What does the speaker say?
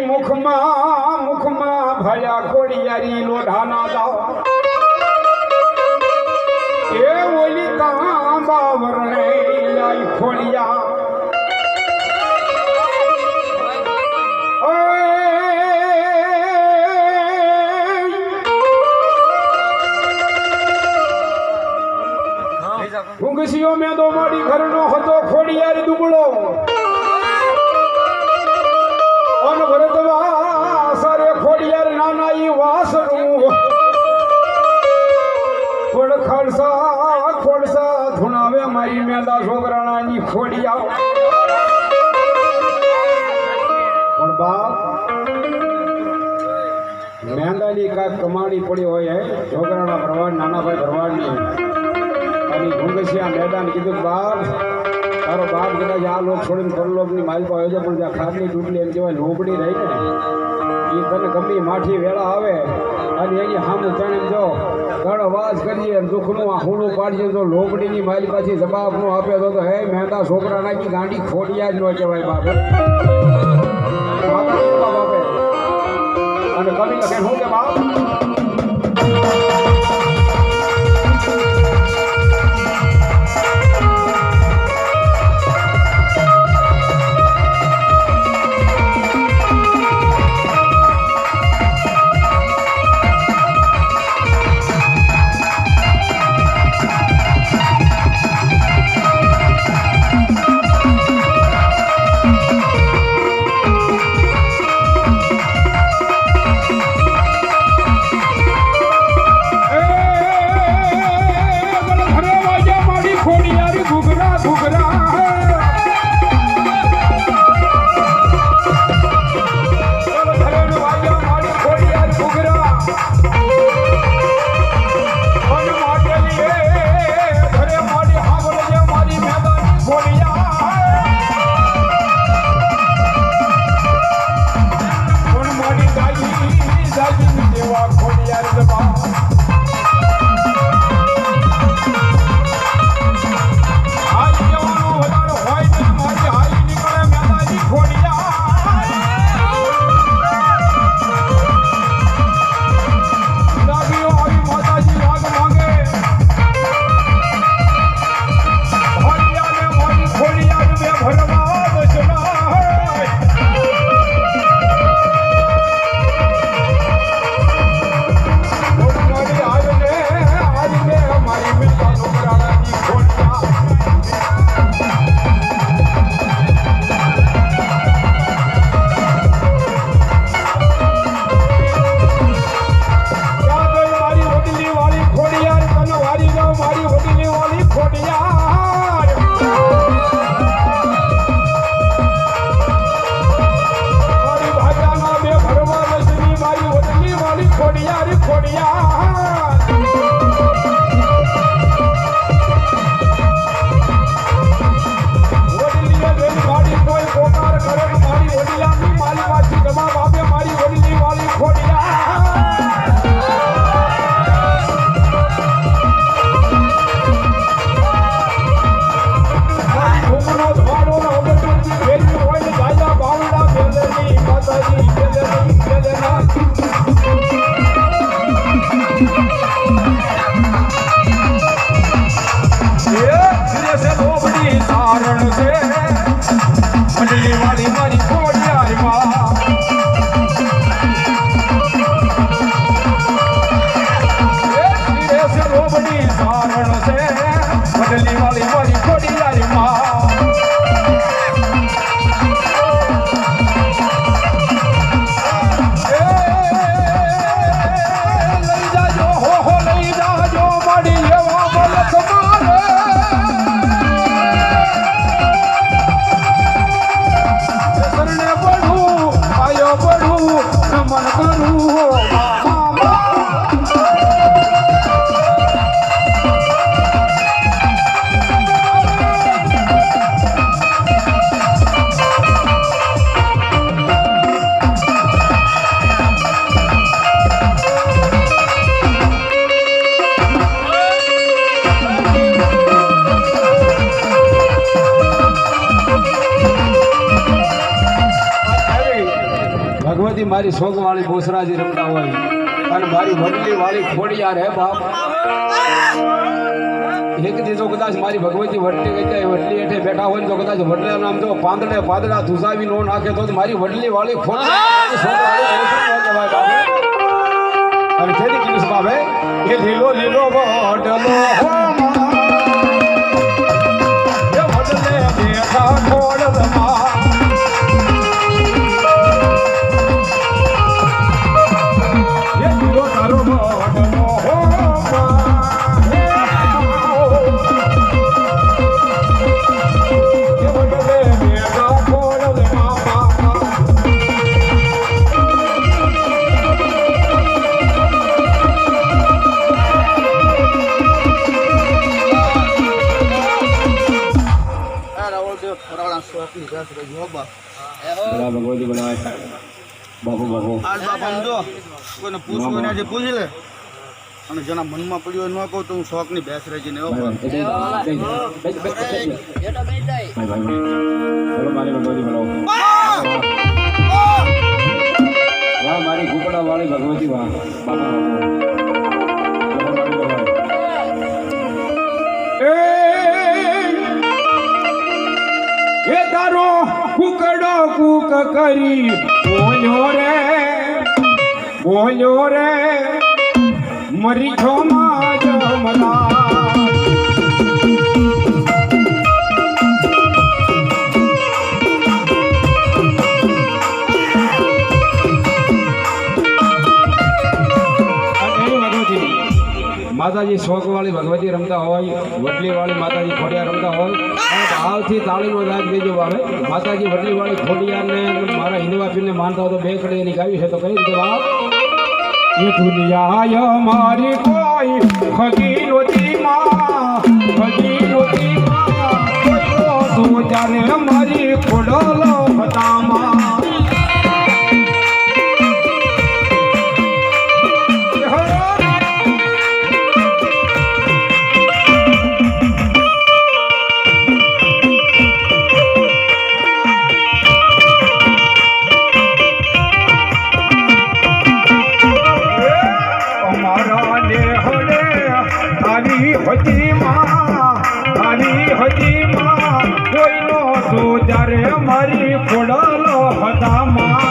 મુખમાં ભયા ખોડિયારી લોઢાના જાઓ એ ઓલી કાંબા વરણે આઈ ખોડિયા ઊંઘસીઓ મેં તો મારી ઘરનો હતો ખોડિયારી દુબળો અન ભરતવા સારે ખોડિયાર નાના ઈ વાસરું ખોડસા ધુણાવે મારી મેદા છોકરાણાની ખોડિયા પણ બાપ મેંદાની કાંક કમાણી પડી હોય છોકરાના ભરવાડ નાના ભાઈ ભરવાડની અને ઘુંગસિયા મેદાન કીધું બાપ તારો બાપ કદાચ આ લોક છોડીને પરલોકની માલિકો આવ્યો છે પણ જ્યાં ખાટલી તૂટલી એમ કહેવાય લોબડી રહી ને એ તને ગમી માઠી વેળા આવે અને એની સામે તને જો ગળ અવાજ કરીએ દુઃખનું આહુણું પાડીએ તો લોબડીની માલિક પાછી જવાબનું આપે તો હે મહેતા છોકરા નાખી ગાંડી ખોડિયા જ ન કહેવાય બાપ બાપે અને કવિ લખે શું કે બાપ ભગવતી મારી સોગવાળી બોસરાજી રમતા હોય અને મારી વડલી વાળી ખોડિયાર હે બાપ એક દીધો કદાચ મારી ભગવતી વડલી ગઈ જાય વડલી હેઠે બેઠા હોય તો કદાચ વડલા નામ જો પાંદડે પાદડા ધુસાવી નો નાખે તો મારી વડલી વાળી ખોડિયાર અને જેની કિંમત બાબે એ લીલો લીલો વડલો ભગવતી બનાવે બાપુ બાપુ આજ બાપ આમ જો કોઈને પૂછવું ને પૂછી લે અને જેના મનમાં પડ્યું હોય ન કહું તો હું શોખની ભેંસ રહી ને ચલો મારી ભગવતી બનાવો વાહ મારી કુકડા વાળી ભગવતી વાહ બાપુ એ તારો કુકડો કુક કરી બોલ્યો રે મરી છો માં જમલા માતાજી શોકવાળી ભગવતી રમતા હોય વડલી વાળી માતાજી ખોડિયાર રમતા હોય અને ભાવથી તાળીનો દાગ દેજો બાપે માતાજી વડલી વાળી ખોડિયારને મારા હિન્દવા પીરને માનતા હોય તો બે કડી એની ગાવી છે તો કઈ રીતે બાપ એ દુનિયા મારી કોઈ ખગી નોતી માં તું જાને મારી ખોડલો બતામાં હજી માં કોઈનો તું જ્યારે મારી ખોડલો હદામાં